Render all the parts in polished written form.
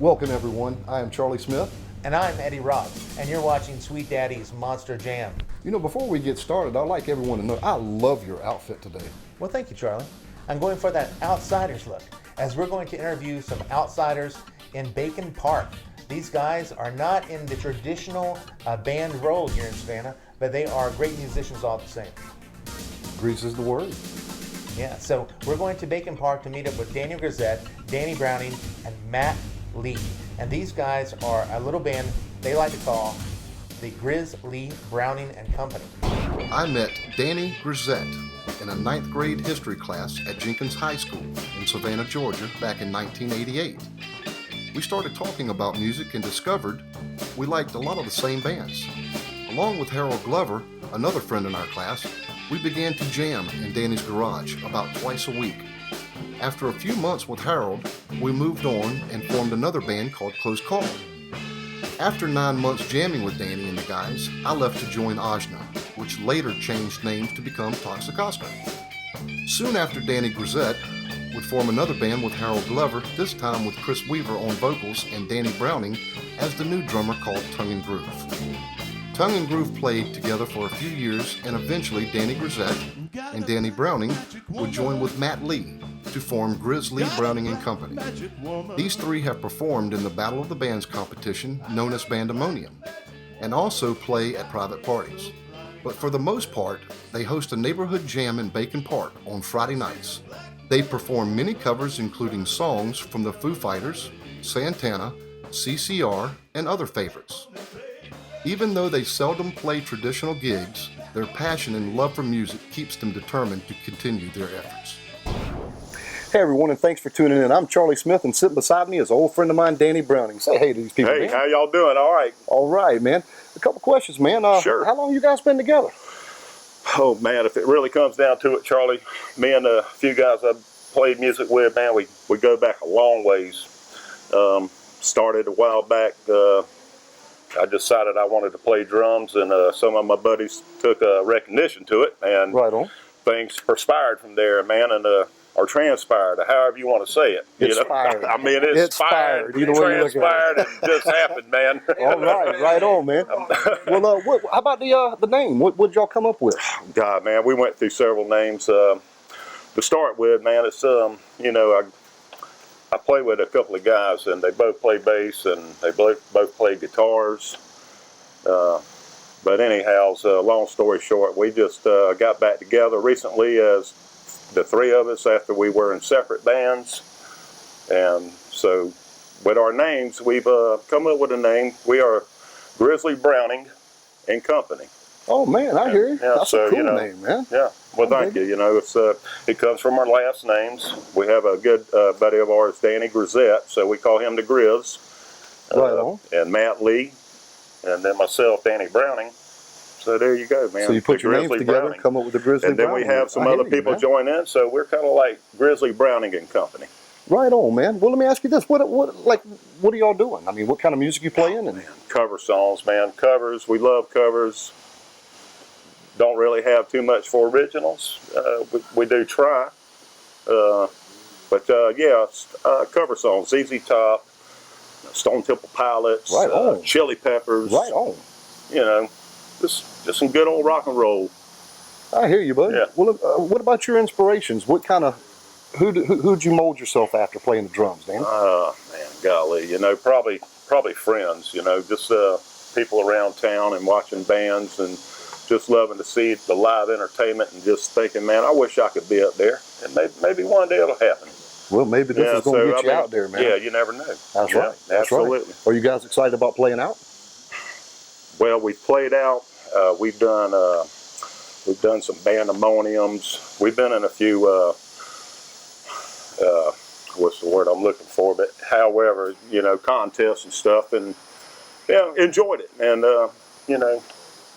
Welcome everyone, I am Charlie Smith. And I'm Eddie Rahx, and you're watching Sweet Daddy's Monster Jam. You know, before we get started, I'd like everyone to know I love your outfit today. Well, thank you, Charlie. I'm going for that outsiders look, as we're going to interview some outsiders in Bacon Park. These guys are not in the traditional band role here in Savannah, but they are great musicians all the same. Grizz is the word. Yeah, so we're going to Bacon Park to meet up with Daniel Grizz, Danny Browning, and Matt Lee. And these guys are a little band they like to call the Grizz, Lee, Browning and Company. I met Danny Grizz in a 9th grade history class at Jenkins High School in Savannah, Georgia back in 1988. We started talking about music and discovered we liked a lot of the same bands. Along with Harold Glover, another friend in our class, we began to jam in Danny's garage about twice a week. After a few months with Harold, we moved on and formed another band called Close Call. After 9 months jamming with Danny and the guys, I left to join Ajna, which later changed names to become Toxicosca. Soon after, Danny Grizz would form another band with Harold Glover, this time with Chris Weaver on vocals and Danny Browning as the new drummer called Tongue and Groove. Tongue and Groove played together for a few years, and eventually Danny Grizz and Danny Browning would join with Matt Lee to form Grizz, Lee, Browning and Company. These three have performed in the Battle of the Bands competition known as Bandemonium, and also play at private parties. But for the most part, they host a neighborhood jam in Bacon Park on Friday nights. They perform many covers including songs from the Foo Fighters, Santana, CCR, and other favorites. Even though they seldom play traditional gigs, their passion and love for music keeps them determined to continue their efforts. Hey everyone, and thanks for tuning in. I'm Charlie Smith, and sitting beside me is an old friend of mine, Danny Browning. Say hey to these people, Hey, man. how y'all doing? All right. All right, man. A couple questions, man. Sure. How long you guys been together? Oh, man, if it really comes down to it, Charlie, me and a few guys I played music with, man, we go back a long ways. Started a while back. I decided I wanted to play drums, and some of my buddies took a recognition to it, and Right on. things perspired from there, man, and or transpired, or however you want how it. Inspired. You know? I mean, it inspired, Either way you look at it. transpired, and just happened, man. All right, right on, man. Well, how about the name? What did y'all come up with? God, man, we went through several names. To start with, man, it's you know, I play with a couple of guys, and they both play bass, and they both play guitars. But anyhow, long story short, we just got back together recently as the three of us after we were in separate bands. And so with our names, we've come up with a name. We are Grizzly Browning and Company. Oh man, I hear you. Yeah, That's so, a cool you know, name, man. Yeah, well, thank you. You know, it comes from our last names. We have a good buddy of ours, Danny Grizz, so we call him the Grizz. Right on. And Matt Lee, and then myself, Danny Browning. So there you go, man. So you put your names together, Browning. come up with the Grizzly And then Browning. we have some other people join in, so we're kind of like Grizzly Browning and Company. Right on, man. Well, let me ask you this: what are y'all doing? I mean, what kind of music you playing? And Cover songs, man. Covers. We love covers. Don't really have too much for originals. We do try. But yeah, cover songs. ZZ Top, Stone Temple Pilots, Right on. Chili Peppers. right on. You know, just some good old rock and roll. I hear you, bud. Yeah. Well, what about your inspirations? What kind of who'd you mold yourself after playing the drums, Dan? Man, golly, you know, probably friends. You know, just people around town and watching bands and just loving to see the live entertainment and just thinking, man, I wish I could be up there. And maybe one day it'll happen. Well, maybe this is going to get you out there, man. Yeah, you never know. That's right. That's absolutely. Right. Are you guys excited about playing out? Well, we've played out. We've done some bandemoniums. We've been in a few. What's the word I'm looking for? But however, you know, contests and stuff, and yeah, enjoyed it, and you know,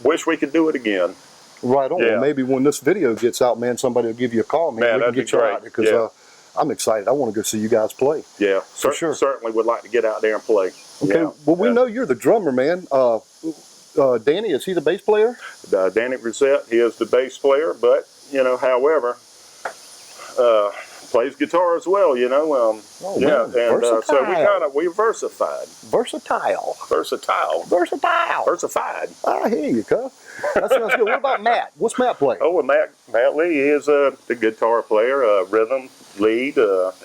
wish we could do it again. Right on. Yeah. Well, maybe when this video gets out, man, somebody will give you a call, man. We can that'd get be you great. out there because I'm excited. I want to go see you guys play. Yeah, For sure. Certainly would like to get out there and play. Okay. Yeah. Well, we know you're the drummer, man. Danny, is he the bass player? Danny Grizz, he is the bass player, but you know, however, plays guitar as well, you know. Oh, yeah, man. and Versatile. we versified. Versatile. Versatile. Versatile. Versified. I hear you, cuz. That sounds good. What about Matt? What's Matt play? Oh, and Matt Lee is the guitar player, rhythm lead,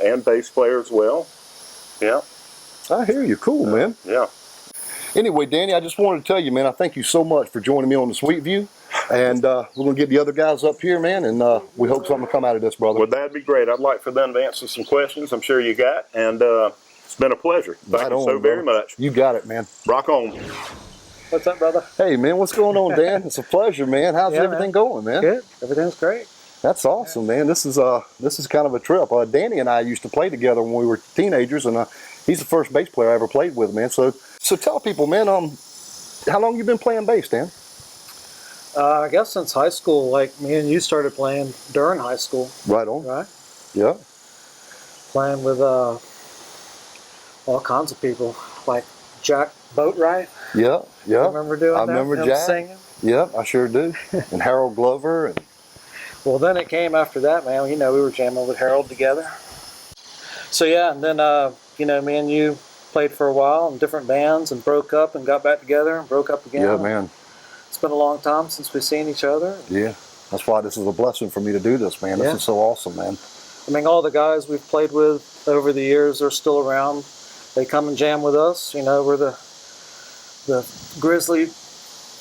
and bass player as well. Yeah. I hear you. Cool, man. Yeah. Anyway, Danny, I just wanted to tell you, man, I thank you so much for joining me on the Sweet View. And we're going to get the other guys up here, man, and we hope something will come out of this, brother. Well, that'd be great. I'd like for them to answer some questions I'm sure you got. And it's been a pleasure. Thank you so very much. You got it, man. Rock on. What's up, brother? Hey, man, what's going on, Dan? It's a pleasure, man. How's everything going, man? Good. Everything's great. That's awesome, man. This is kind of a trip. Danny and I used to play together when we were teenagers, and he's the first bass player I ever played with, man. So tell people, man, how long you been playing bass, Dan? I guess since high school, like me and you started playing during high school. Right on. Right? Yeah. Playing with all kinds of people, like Jack Boatwright. Yeah, yeah. You remember doing that? I remember Him Jack. singing? Yeah, I sure do. And Harold Glover. And Well, then it came after that, man. You know, we were jamming with Harold together. So yeah, and then you know, me and you played for a while in different bands and broke up and got back together and broke up again. yeah, man. It's been a long time since we've seen each other. Yeah. That's why this is a blessing for me to do this, man. This Yeah. is so awesome, man. I mean, all the guys we've played with over the years are still around. They come and jam with us. You know, we're the Grizzly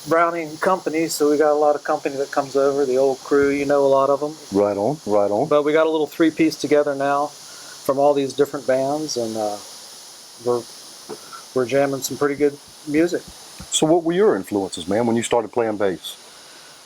Browning company, so we got a lot of company that comes over. The old crew, you know, a lot of them. Right on, right on. But we got a little three-piece together now from all these different bands, and we're jamming some pretty good music. So what were your influences, man, when you started playing bass?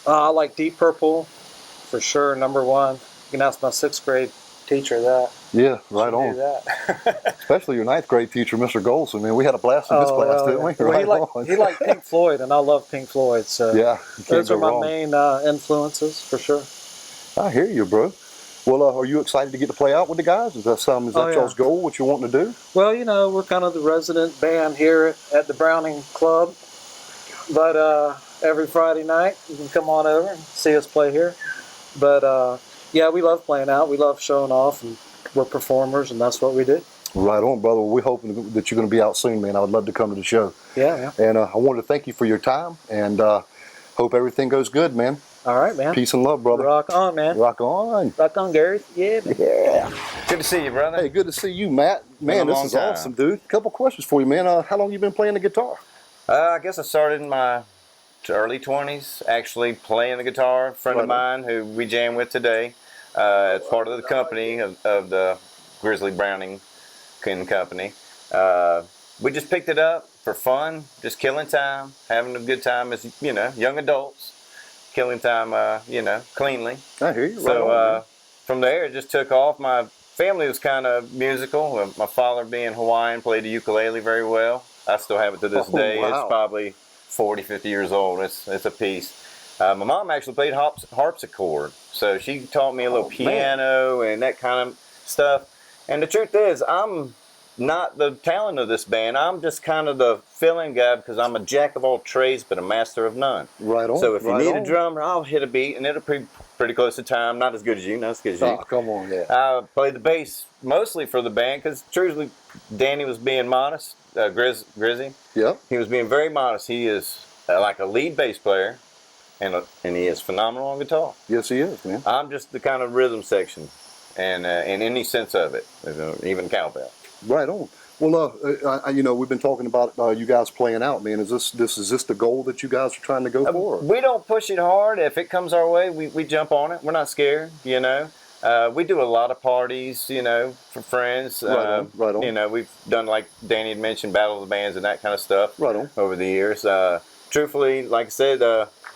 I like Deep Purple, for sure, #1. You can ask my 6th grade teacher that. Yeah, right She on. knew that. Especially your 9th grade teacher, Mr. Golson, man. We had a blast in this class, didn't we? Well, Right he liked Pink Floyd, and I love Pink Floyd, so yeah, you can't those go are my wrong. main influences, for sure. I hear you, bro. Well, are you excited to get to play out with the guys? Is that Oh, yeah. y'all's goal, what you're wanting to do? Well, you know, we're kind of the resident band here at the Browning Club, but every Friday night you can come on over and see us play here. But yeah, we love playing out. We love showing off, and we're performers, and that's what we do. Right on, brother. Well, we're hoping that you're going to be out soon, man. I would love to come to the show. Yeah. And I wanted to thank you for your time, and hope everything goes good, man. All right, man. Peace and love, brother. Rock on, man. Rock on. Rock on, Gary. Yeah, man. Yeah. Good to see you, brother. Hey, good to see you, Matt. Man, Been a this long is time. awesome, dude. Couple questions for you, man. How long you been playing the guitar? I guess I started in my early 20s, actually playing the guitar. A friend of Right on. mine who we jam with today, as part of the company of the Grizzly Browning Company. We just picked it up for fun, just killing time, having a good time as, you know, young adults. Killing time, you know, cleanly. I hear you. Right So on, man. from there, it just took off. My family was kind of musical. My father, being Hawaiian, played the ukulele very well. I still have it to this Oh, day. wow. It's probably 40, 50 years old. It's a piece. My mom actually played harpsichord, so she taught me a little piano and that kind of stuff. And the truth is, I'm not the talent of this band. I'm just kind of the filling guy because I'm a jack of all trades but a master of none. Right on. So if you right need on. a drummer, I'll hit a beat and it'll be pretty close to time. Not as good as you, not as good as you. Oh, come on, yeah. I played the bass mostly for the band because truthfully, Danny was being modest. Grizzy, Yep. he was being very modest. He is like a lead bass player, and he is phenomenal on guitar. Yes, he is, man. I'm just the kind of rhythm section, and in any sense of it, even cowbell. Right on. Well, you know, we've been talking about you guys playing out, man. Is this the goal that you guys are trying to go for? We don't push it hard. If it comes our way, we jump on it. We're not scared, you know. We do a lot of parties, you know, for friends. Right on. You know, we've done, like Danny had mentioned, Battle of the Bands and that kind of stuff Right on. over the years. Truthfully, like I said,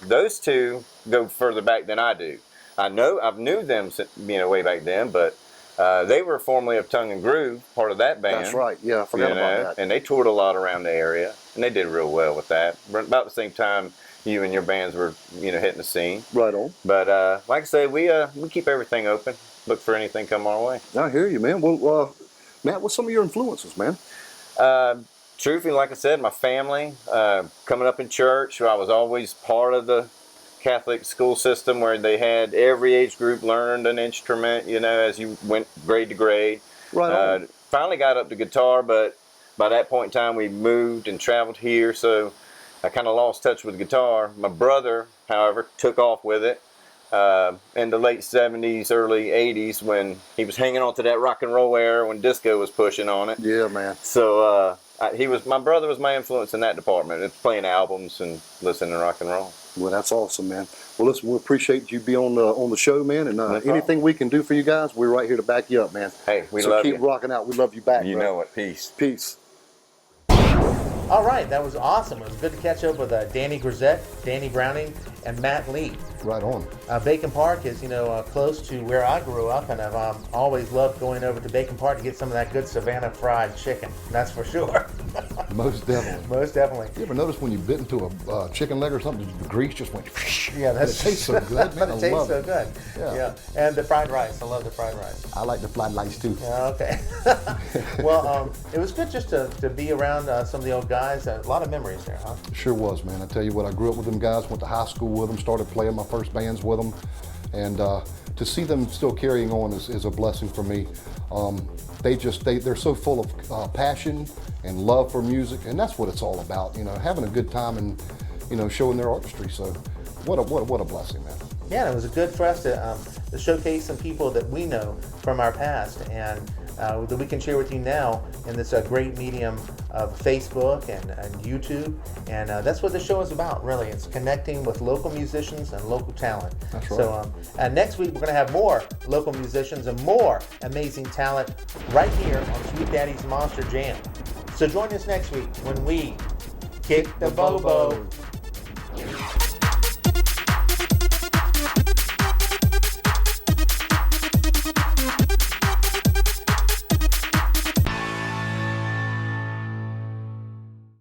those two go further back than I do. I've knew them, you know, way back then, but they were formerly of Tongue and Groove, part of that band. That's right. Yeah, I forgot about that. And they toured a lot around the area, and they did real well with that. About the same time you and your bands were, you know, hitting the scene. Right on. But like I say, we keep everything open. Look for anything come our way. I hear you, man. Well, Matt, what's some of your influences, man? Truthfully, like I said, my family, coming up in church, I was always part of the Catholic school system where they had every age group learned an instrument, you know, as you went grade to grade. Right on. Finally got up to guitar, but by that point in time we moved and traveled here, so I kind of lost touch with guitar. My brother, however, took off with it in the late 70s, early 80s when he was hanging on to that rock and roll era when disco was pushing on it. Yeah, man. So my brother was my influence in that department. It's playing albums and listening to rock and roll. Well, that's awesome, man. Well, listen, we appreciate you being on the show, man. And anything we can do for you guys, we're right here to back you up, man. Hey, we love you. So keep rocking out. We love you back, You bro. know it. Peace. Peace. All right, that was awesome. It was good to catch up with Danny Grizz, Danny Browning, and Matt Lee. Right on. Bacon Park is, close to where I grew up, and I've always loved going over to Bacon Park to get some of that good Savannah fried chicken. That's for sure. Most definitely. Most definitely. You ever notice when you bit into a chicken leg or something, the grease just went? Yeah, It tastes so good, man. It tastes so good. Yeah. And the fried rice. I love the fried rice. I like the fried rice too. Yeah, okay. Well, it was good just to be around some of the old guys. A lot of memories there, huh? Sure was, man. I tell you what, I grew up with them guys, went to high school with them, started playing my first bands with them, and to see them still carrying on is a blessing for me. They're so full of passion and love for music, and that's what it's all about. Having a good time and showing their artistry. So, what a blessing, man. Yeah, and it was good for us to showcase some people that we know from our past and that we can share with you now in this great medium of Facebook and YouTube. And that's what the show is about, really. It's connecting with local musicians and local talent. That's right. So next week, we're going to have more local musicians and more amazing talent right here on Sweet Daddy's Monster Jam. So join us next week when we kick the bobo.